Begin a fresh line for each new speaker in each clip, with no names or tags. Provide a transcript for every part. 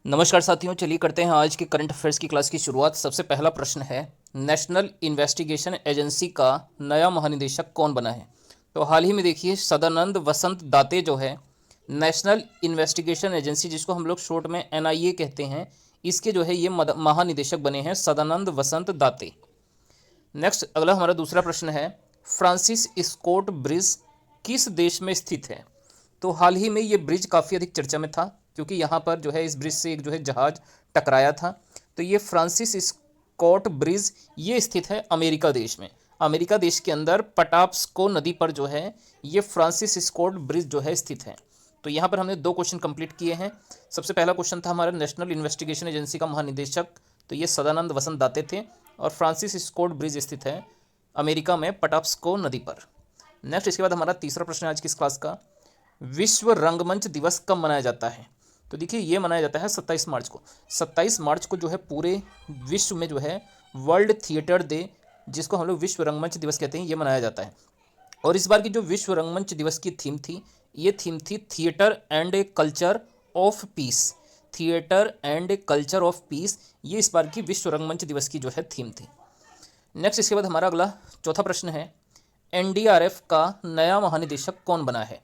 नमस्कार साथियों, चलिए करते हैं आज के करंट अफेयर्स की क्लास की शुरुआत। सबसे पहला प्रश्न है, नेशनल इन्वेस्टिगेशन एजेंसी का नया महानिदेशक कौन बना है? तो हाल ही में देखिए सदानंद वसंत दाते जो है नेशनल इन्वेस्टिगेशन एजेंसी, जिसको हम लोग शॉर्ट में एनआईए कहते हैं, इसके जो है ये महानिदेशक बने हैं सदानंद वसंत दाते। नेक्स्ट अगला हमारा दूसरा प्रश्न है, फ्रांसिस स्कॉट ब्रिज किस देश में स्थित है? तो हाल ही में ये ब्रिज काफ़ी अधिक चर्चा में था, क्योंकि यहाँ पर जो है इस ब्रिज से एक जो है जहाज टकराया था। तो ये फ्रांसिस स्कॉट ब्रिज ये स्थित है अमेरिका देश में। अमेरिका देश के अंदर पटाप्सको नदी पर जो है ये फ्रांसिस स्कॉट ब्रिज जो है स्थित है। तो यहाँ पर हमने दो क्वेश्चन कंप्लीट किए हैं। सबसे पहला क्वेश्चन था हमारा नेशनल इन्वेस्टिगेशन एजेंसी का महानिदेशक, तो ये सदानंद वसंत दाते थे, और फ्रांसिस स्कॉट ब्रिज स्थित है अमेरिका में पटाप्सको नदी पर। नेक्स्ट इसके बाद हमारा तीसरा प्रश्न है आज की इस क्लास का, विश्व रंगमंच दिवस कब मनाया जाता है? तो देखिए ये मनाया जाता है 27 मार्च को। 27 मार्च को जो है पूरे विश्व में जो है वर्ल्ड थिएटर डे, जिसको हम लोग विश्व रंगमंच दिवस कहते हैं, ये मनाया जाता है। और इस बार की जो विश्व रंगमंच दिवस की थीम थी, ये थीम थी theatre and a culture of peace. Theatre and a culture of peace, ये इस बार की विश्व रंगमंच दिवस की जो है थीम थी। नेक्स्ट इसके बाद हमारा अगला चौथा प्रश्न है, एनडीआरएफ का नया महानिदेशक कौन बना है?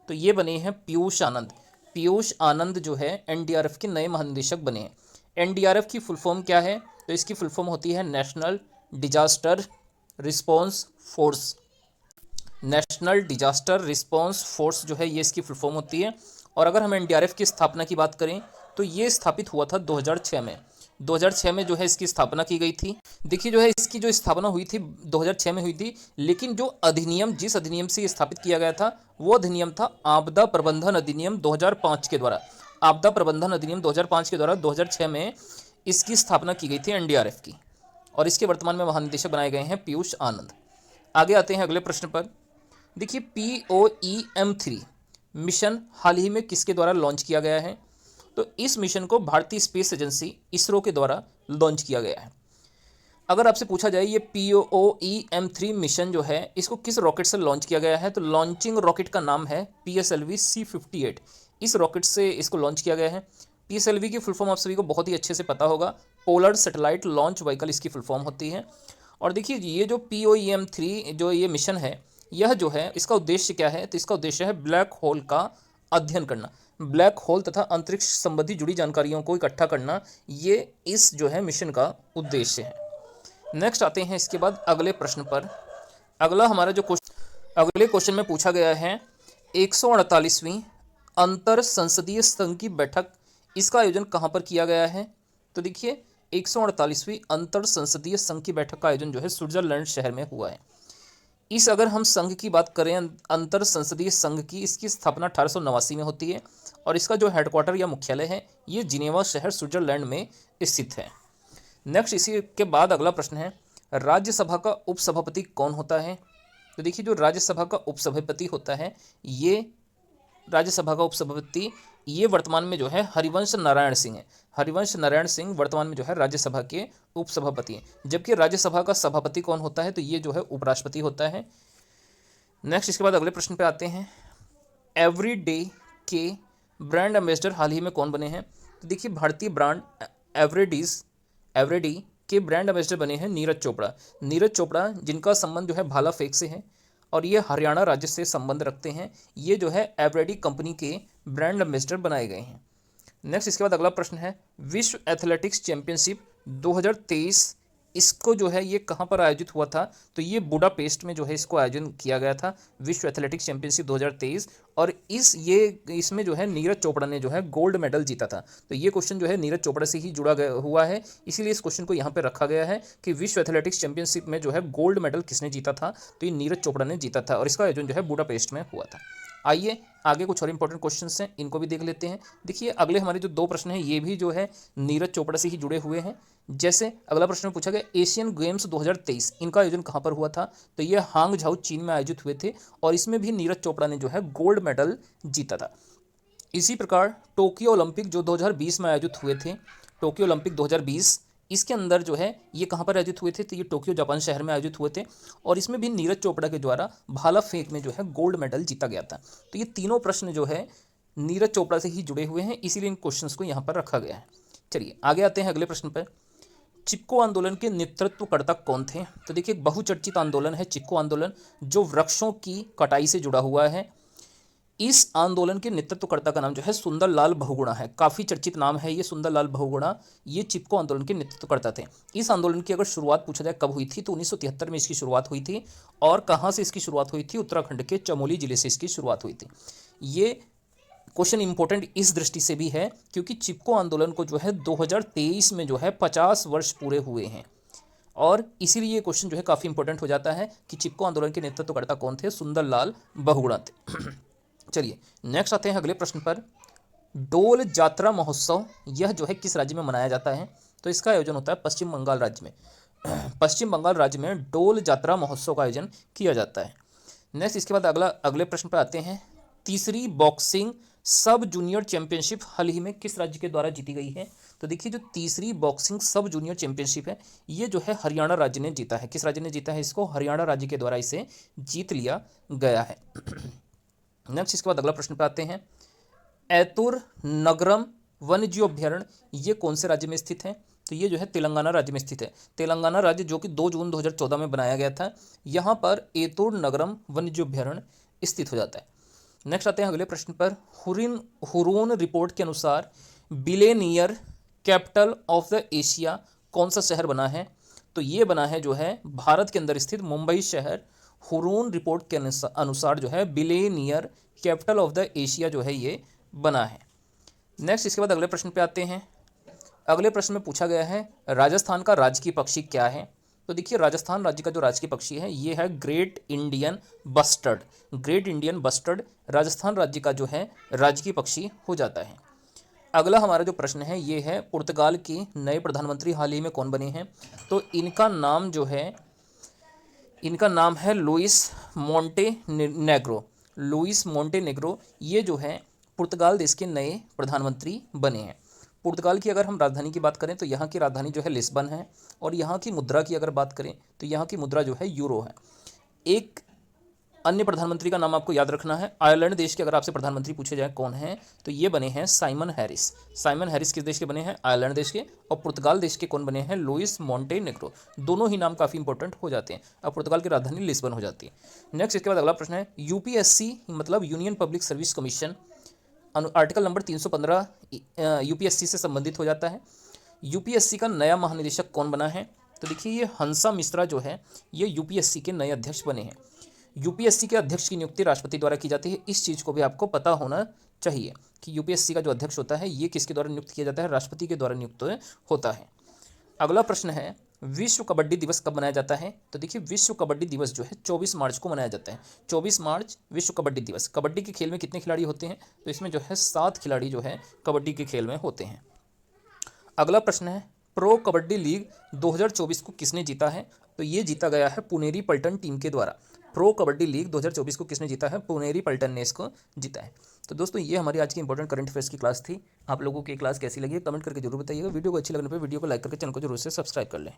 तो ये बने हैं पीयूष आनंद। पीयूष आनंद जो है एनडीआरएफ के नए महानिदेशक बने हैं। एनडीआरएफ की फुल फॉर्म क्या है? तो इसकी फुल फॉर्म होती है national disaster response force. National disaster response force जो है ये इसकी फुल फॉर्म होती है। और अगर हम एनडीआरएफ की स्थापना की बात करें तो ये स्थापित हुआ था 2006 में। 2006 में जो है इसकी स्थापना की गई थी। देखिए जो है इसकी जो स्थापना हुई थी 2006 में हुई थी, लेकिन जो अधिनियम, जिस अधिनियम से ये स्थापित किया गया था, वो अधिनियम था आपदा प्रबंधन अधिनियम 2005 के द्वारा। आपदा प्रबंधन अधिनियम 2005 के द्वारा 2006 में इसकी स्थापना की गई थी एनडीआरएफ की। और इसके वर्तमान में महानिदेशक बनाए गए हैं पीयूष आनंद। आगे आते हैं अगले प्रश्न पर। देखिए POEM-3 मिशन हाल ही में किसके द्वारा लॉन्च किया गया है? तो इस मिशन को भारतीय स्पेस एजेंसी इसरो के द्वारा लॉन्च किया गया है। अगर आपसे पूछा जाए ये POEM-3 मिशन जो है इसको किस रॉकेट से लॉन्च किया गया है, तो लॉन्चिंग रॉकेट का नाम है PSLV C58। इस रॉकेट से इसको लॉन्च किया गया है। PSLV की फुल फॉर्म आप सभी को बहुत ही अच्छे से पता होगा, पोलर सैटेलाइट लॉन्च व्हीकल इसकी फुल फॉर्म होती है। और देखिए ये जो POEM-3 जो ये मिशन है, यह जो है इसका उद्देश्य क्या है? तो इसका उद्देश्य है ब्लैक होल का अध्ययन करना। ब्लैक होल तथा अंतरिक्ष संबंधी जुड़ी जानकारियों को इकट्ठा करना, ये इस जो है मिशन का उद्देश्य है। नेक्स्ट आते हैं इसके बाद अगले प्रश्न पर। अगला हमारा जो क्वेश्चन अगले क्वेश्चन में पूछा गया है, 148वीं अंतर संसदीय संघ की बैठक, इसका आयोजन कहाँ पर किया गया है? तो देखिए 148वीं अंतर संसदीय संघ की बैठक का आयोजन जो है स्विट्जरलैंड शहर में हुआ है। इस अगर हम संघ की बात करें, अंतर संसदीय संघ की, इसकी स्थापना 1889 में होती है। और इसका जो हेडक्वार्टर या मुख्यालय है ये जिनेवा शहर स्विट्जरलैंड में स्थित है। नेक्स्ट इसी के बाद अगला प्रश्न है, राज्यसभा का उपसभापति कौन होता है? तो देखिए जो राज्यसभा का उपसभापति होता है, ये राज्यसभा का उपसभापति ये वर्तमान में जो है हरिवंश नारायण सिंह है। हरिवंश नारायण सिंह वर्तमान में जो है राज्यसभा के उपसभापति हैं। जबकि राज्यसभा का सभापति कौन होता है? तो ये जो है उपराष्ट्रपति होता है। नेक्स्ट इसके बाद अगले प्रश्न पे आते हैं, एवरीडे के ब्रांड एम्बेसडर हाल ही में कौन बने हैं? तो देखिए भारतीय ब्रांड एवरीडी के ब्रांड एम्बेसडर बने हैं नीरज चोपड़ा। नीरज चोपड़ा जिनका संबंध जो है भाला फेंक से है और ये हरियाणा राज्य से संबंध रखते हैं, ये जो है एवरेडी कंपनी के ब्रांड एम्बेसडर बनाए गए हैं। नेक्स्ट इसके बाद अगला प्रश्न है, विश्व एथलेटिक्स चैंपियनशिप 2023 इसको जो है ये कहाँ पर आयोजित हुआ था? तो ये बुडापेस्ट में जो है इसको आयोजन किया गया था, विश्व एथलेटिक्स चैंपियनशिप 2023। और इसमें जो है नीरज चोपड़ा ने जो है गोल्ड मेडल जीता था। तो ये क्वेश्चन जो है नीरज चोपड़ा से ही जुड़ा हुआ है, इसीलिए इस क्वेश्चन को यहाँ पे रखा गया है कि विश्व एथलेटिक्स चैंपियनशिप में जो है गोल्ड मेडल किसने जीता था? तो ये नीरज चोपड़ा ने जीता था और इसका आयोजन जो है बुडापेस्ट में हुआ था। आइए आगे कुछ और इंपॉर्टेंट क्वेश्चंस हैं, इनको भी देख लेते हैं। देखिए अगले हमारे जो दो प्रश्न हैं ये भी जो है नीरज चोपड़ा से ही जुड़े हुए हैं। जैसे अगला प्रश्न पूछा गया, एशियन गेम्स 2023 इनका आयोजन कहाँ पर हुआ था? तो ये हांगझाऊ चीन में आयोजित हुए थे और इसमें भी नीरज चोपड़ा ने जो है गोल्ड मेडल जीता था। इसी प्रकार टोक्यो ओलंपिक जो 2020 में आयोजित हुए थे, टोक्यो ओलंपिक 2020, इसके अंदर जो है ये कहाँ पर आयोजित हुए थे? तो ये टोक्यो जापान शहर में आयोजित हुए थे और इसमें भी नीरज चोपड़ा के द्वारा भाला फेंक में जो है गोल्ड मेडल जीता गया था। तो ये तीनों प्रश्न जो है नीरज चोपड़ा से ही जुड़े हुए हैं, इसीलिए इन क्वेश्चंस को यहाँ पर रखा गया है। चलिए आगे आते हैं अगले प्रश्न पर। चिपको आंदोलन के नेतृत्वकर्ता कौन थे? तो देखिए बहुचर्चित आंदोलन है चिपको आंदोलन, जो वृक्षों की कटाई से जुड़ा हुआ है। इस आंदोलन के नेतृत्वकर्ता का नाम जो है सुंदरलाल बहुगुणा है, काफ़ी चर्चित नाम है ये सुंदरलाल बहुगुणा। ये चिपको आंदोलन के नेतृत्वकर्ता थे। इस आंदोलन की अगर शुरुआत पूछा जाए कब हुई थी, तो 1973 में इसकी शुरुआत हुई थी। और कहाँ से इसकी शुरुआत हुई थी? उत्तराखंड के चमोली जिले से इसकी शुरुआत हुई थी। ये क्वेश्चन इंपॉर्टेंट इस दृष्टि से भी है क्योंकि चिपको आंदोलन को जो है 2023 में जो है 50 वर्ष पूरे हुए हैं, और इसीलिए ये क्वेश्चन जो है काफ़ी इंपॉर्टेंट हो जाता है कि चिपको आंदोलन के नेतृत्वकर्ता कौन थे? सुंदरलाल बहुगुणा थे। चलिए नेक्स्ट आते हैं अगले प्रश्न पर। डोल जात्रा महोत्सव यह जो है किस राज्य में मनाया जाता है? तो इसका आयोजन होता है पश्चिम बंगाल राज्य में। पश्चिम बंगाल राज्य में डोल जात्रा महोत्सव का आयोजन किया जाता है। नेक्स्ट इसके बाद अगले प्रश्न पर आते हैं। तीसरी बॉक्सिंग सब जूनियर चैंपियनशिप हाल ही में किस राज्य के द्वारा जीती गई है? तो देखिए जो तीसरी बॉक्सिंग सब जूनियर चैंपियनशिप है ये जो है हरियाणा राज्य ने जीता है। किस राज्य ने जीता है इसको? हरियाणा राज्य के द्वारा इसे जीत लिया गया है। नेक्स्ट इसके बाद अगला प्रश्न पे आते हैं। ऐतुर नगरम वन्यजीव ये कौन से राज्य में स्थित है? तो ये जो है तेलंगाना राज्य में स्थित है। तेलंगाना राज्य जो कि 2 जून 2014 में बनाया गया था, यहाँ पर ऐतुर नगरम वन्यजीव अभ्यारण्य स्थित हो जाता है। नेक्स्ट आते हैं अगले प्रश्न पर। हुरून रिपोर्ट के अनुसार billionaire capital of the Asia कौन सा शहर बना है? तो ये बना है जो है भारत के अंदर स्थित मुंबई शहर। हुरून रिपोर्ट के अनुसार जो है billionaire capital of the Asia जो है ये बना है। नेक्स्ट इसके बाद अगले प्रश्न पे आते हैं। अगले प्रश्न में पूछा गया है राजस्थान का राजकीय पक्षी क्या है? तो देखिए राजस्थान राज्य का जो राजकीय पक्षी है ये है great Indian bustard. Great Indian bustard Rajasthan राज्य का जो है राजकीय पक्षी हो जाता है। अगला हमारा जो प्रश्न है ये है पुर्तगाल के नए प्रधानमंत्री हाल ही में कौन बने हैं? तो इनका नाम है लुइस मोंटेनेग्रो। लुइस मोंटेनेग्रो ये जो है पुर्तगाल देश के नए प्रधानमंत्री बने हैं। पुर्तगाल की अगर हम राजधानी की बात करें तो यहाँ की राजधानी जो है लिस्बन है, और यहाँ की मुद्रा की अगर बात करें तो यहाँ की मुद्रा जो है यूरो है। एक अन्य प्रधानमंत्री का नाम आपको याद रखना है। आयरलैंड देश के अगर आपसे प्रधानमंत्री पूछे जाए कौन है, तो ये बने हैं साइमन हैरिस। साइमन हैरिस किस देश के बने हैं? आयरलैंड देश के। और पुर्तगाल देश के कौन बने हैं? Luis Montenegro. दोनों ही नाम काफ़ी इंपॉर्टेंट हो जाते हैं। अब पुर्तगाल की राजधानी लिस्बन हो जाती है। नेक्स्ट इसके बाद अगला प्रश्न है यूपीएससी मतलब union public service commission article number 315 UPSC से संबंधित हो जाता है। यूपीएससी का नया महानिदेशक कौन बना है? तो देखिए ये हंसा मिश्रा जो है ये यूपीएससी के नए अध्यक्ष बने हैं। यूपीएससी के अध्यक्ष की नियुक्ति राष्ट्रपति द्वारा की जाती है। इस चीज़ को भी आपको पता होना चाहिए कि यूपीएससी का जो अध्यक्ष होता है ये किसके द्वारा नियुक्त किया जाता है? राष्ट्रपति के द्वारा नियुक्त होता है। अगला प्रश्न है विश्व कबड्डी दिवस कब मनाया जाता है? तो देखिए विश्व कबड्डी दिवस जो है 24 मार्च को मनाया जाता है। 24 मार्च विश्व कबड्डी दिवस। कबड्डी के खेल में कितने खिलाड़ी होते हैं? तो इसमें जो है 7 खिलाड़ी जो है कबड्डी के खेल में होते हैं। अगला प्रश्न है प्रो कबड्डी लीग 2024 को किसने जीता है? तो ये जीता गया है पुनेरी पल्टन टीम के द्वारा। प्रो कबड्डी लीग 2024 को किसने जीता है? पुनेरी पल्टन ने इसको जीता है। तो दोस्तों ये हमारी आज की इंपॉर्टेंट करंट अफेयर्स की क्लास थी। आप लोगों की क्लास कैसी लगी कमेंट करके जरूर बताइएगा। वीडियो को अच्छी लगने पर वीडियो को लाइक करके चैनल को जरूर से सब्सक्राइब कर लें।